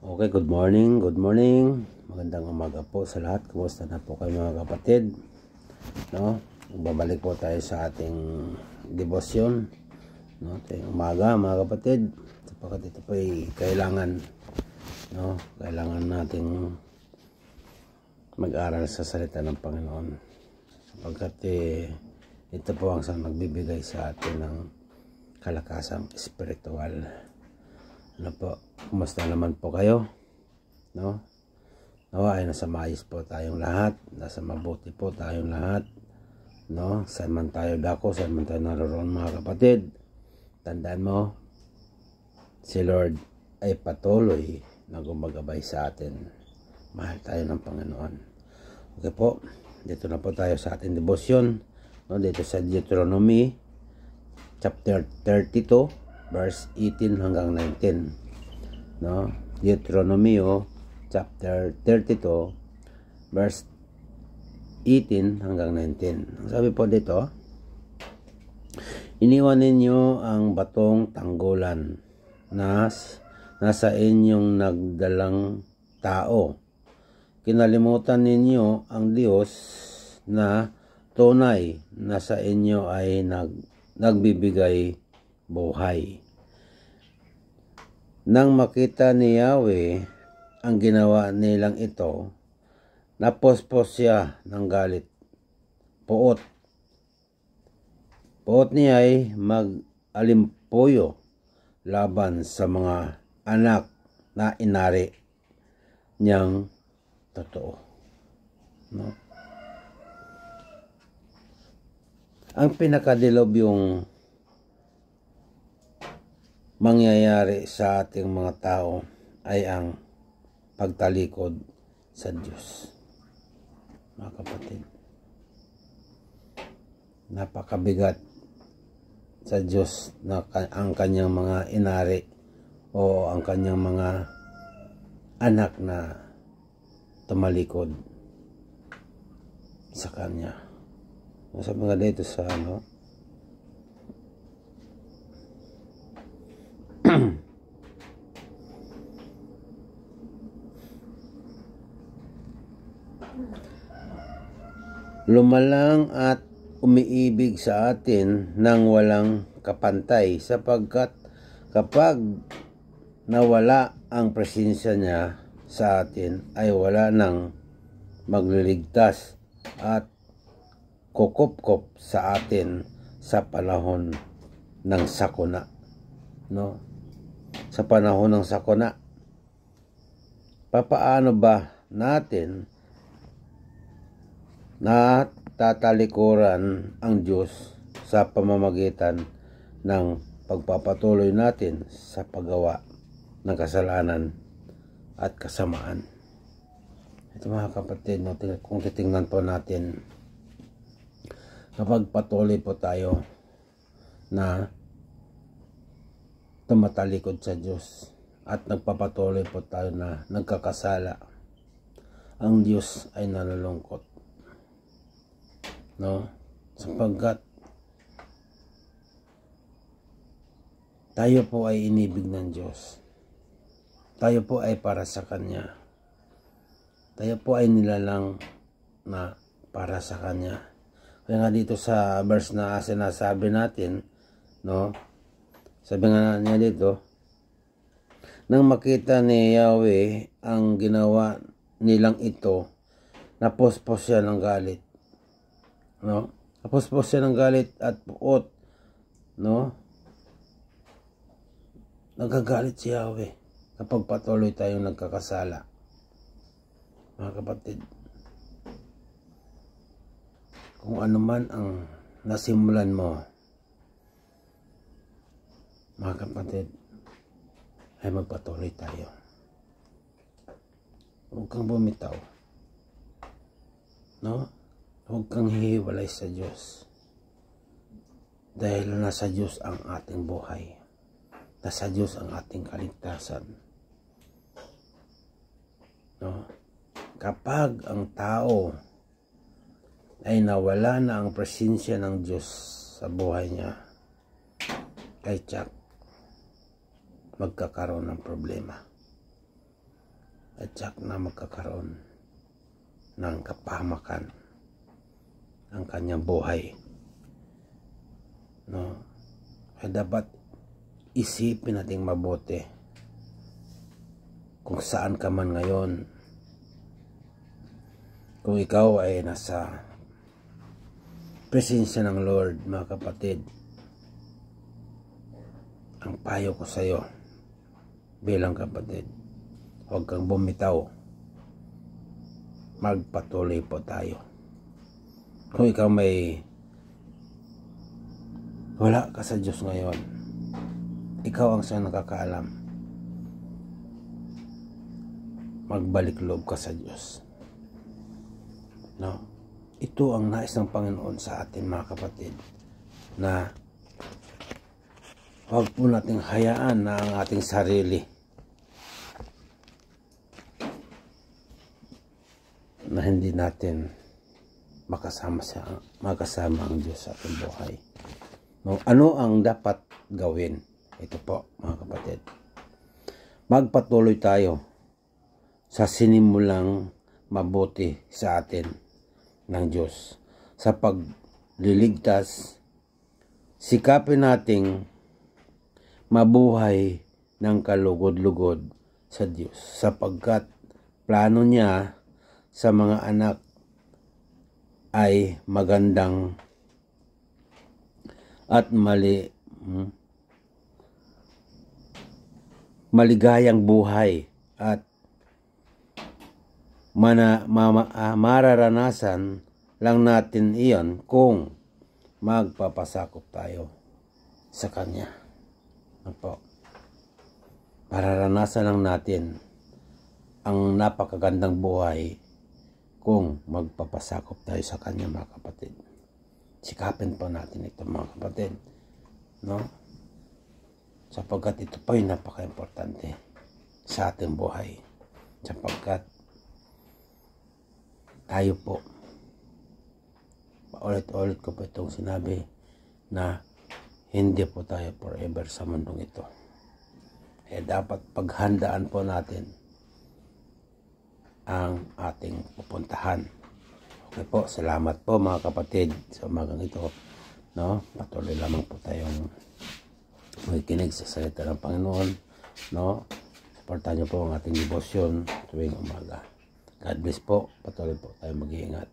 Okay, good morning, good morning. Magandang umaga po sa lahat. Kumusta na po kayo mga kapatid? No? Babalik po tayo sa ating devotion. No? Tayong umaga mga kapatid. Sapagkat ito po ay kailangan. No? Kailangan nating mag-aral sa salita ng Panginoon. Sapagkat ito po ang nagbibigay sa atin ng kalakasang espiritual. Ano po, kumusta naman po kayo? No? Nawa ay nasa maayos po tayong lahat, nasa mabuti po tayong lahat. No? Saan man tayo dako, saan man tayo naroon mga kapatid. Tandaan mo, si Lord ay patuloy na gumagabay sa atin. Mahal tayo ng Panginoon. Okay po, dito na po tayo sa ating devotion. No? Dito sa Deuteronomy chapter 32. Verse 18 hanggang 19. No? Deuteronomy chapter 32 verse 18 hanggang 19. Ang sabi po dito, iniwan ninyo ang batong tanggulan na nasa inyong nagdalang tao. Kinalimutan ninyo ang Diyos na tunay na sa inyo ay nagbibigay buhay. Nang makita ni Yahweh ang ginawa nilang ito, napospos siya ng galit. Puot niya ay mag-alimpuyo laban sa mga anak na inari niyang totoo. No? Ang pinakadilob yung mangyayari sa ating mga tao ay ang pagtalikod sa Diyos. Mga kapatid, napakabigat sa Diyos na ang kanyang mga inari o ang kanyang mga anak na tumalikod sa Kanya. Sabi nga dito sa lumalang at umiibig sa atin nang walang kapantay, sapagkat kapag nawala ang presensya niya sa atin ay wala nang magliligtas at kukupkop sa atin sa panahon ng sakuna. No? Sa panahon ng sakuna, papaano ba natin na tatalikuran ang Diyos sa pamamagitan ng pagpapatuloy natin sa paggawa ng kasalanan at kasamaan? Ito mga kapatid, kung titingnan po natin, kapag patuloy po tayo na tumatalikod sa Diyos at nagpapatuloy po tayo na nagkakasala, ang Diyos ay nalulungkot. No? Sapagkat tayo po ay inibig ng Diyos. Tayo po ay para sa Kanya. Tayo po ay nilalang na para sa Kanya. Kaya nga dito sa verse na sinasabi natin, no? Sabi nga niya dito, nang makita ni Yahweh ang ginawa nilang ito, napospos siya ng galit. No? Napospos siya ng galit at puot. No? Nagagalit si Yahweh kapag patuloy tayong nagkakasala. Mga kapatid, kung ano man ang nasimulan mo, mga kapatid, ay magpatuloy tayo. Huwag kang bumitaw. No? Huwag kang hihiwalay sa Diyos. Dahil nasa Diyos ang ating buhay. Nasa Diyos ang ating kaligtasan. No? Kapag ang tao ay nawala na ang presensya ng Diyos sa buhay niya, kay Chuck, magkakaroon ng problema. at tiyak na magkakaroon ng kapahamakan ang kanyang buhay, no? Ay dapat isipin nating mabuti kung saan ka man ngayon. Kung ikaw ay nasa presensya ng Lord, mga kapatid, ang payo ko sa iyo bilang kapatid, huwag kang bumitaw. Magpatuloy po tayo. Kung ikaw may wala ka sa Diyos ngayon, ikaw ang siyang nakakaalam. Magbalik loob ka sa Diyos. No? Ito ang nais ng Panginoon sa atin, mga kapatid, na huwag po nating hayaan na ang ating sarili na hindi natin makasama ang Diyos sa ating buhay. No, ano ang dapat gawin? Ito po, mga kapatid. Magpatuloy tayo sa sinimulang mabuti sa atin ng Diyos. Sa pagliligtas, sikapin nating mabuhay ng kalugod-lugod sa Diyos, sapagkat plano niya sa mga anak ay magandang at maligayang buhay, at mararanasan lang natin iyon kung magpapasakop tayo sa Kanya. Opo. Mararanasan lang natin ang napakagandang buhay kung magpapasakop tayo sa Kanya, mga kapatid. Sikapin po natin ito, mga kapatid, no? Sapagkat ito po ay napaka-importante sa ating buhay, sapagkat tayo po, paulit-ulit ko po itong sinabi, na hindi po tayo forever sa mundong ito. Dapat paghandaan po natin ang ating pupuntahan. Okay po, salamat po, mga kapatid, sa umagang ito, no? Patuloy lamang po tayong makikinig sa salita ng Panginoon, no? Supportan niyo po ang ating devotion tuwing umaga. God bless po, patuloy po tayong mag-iingat.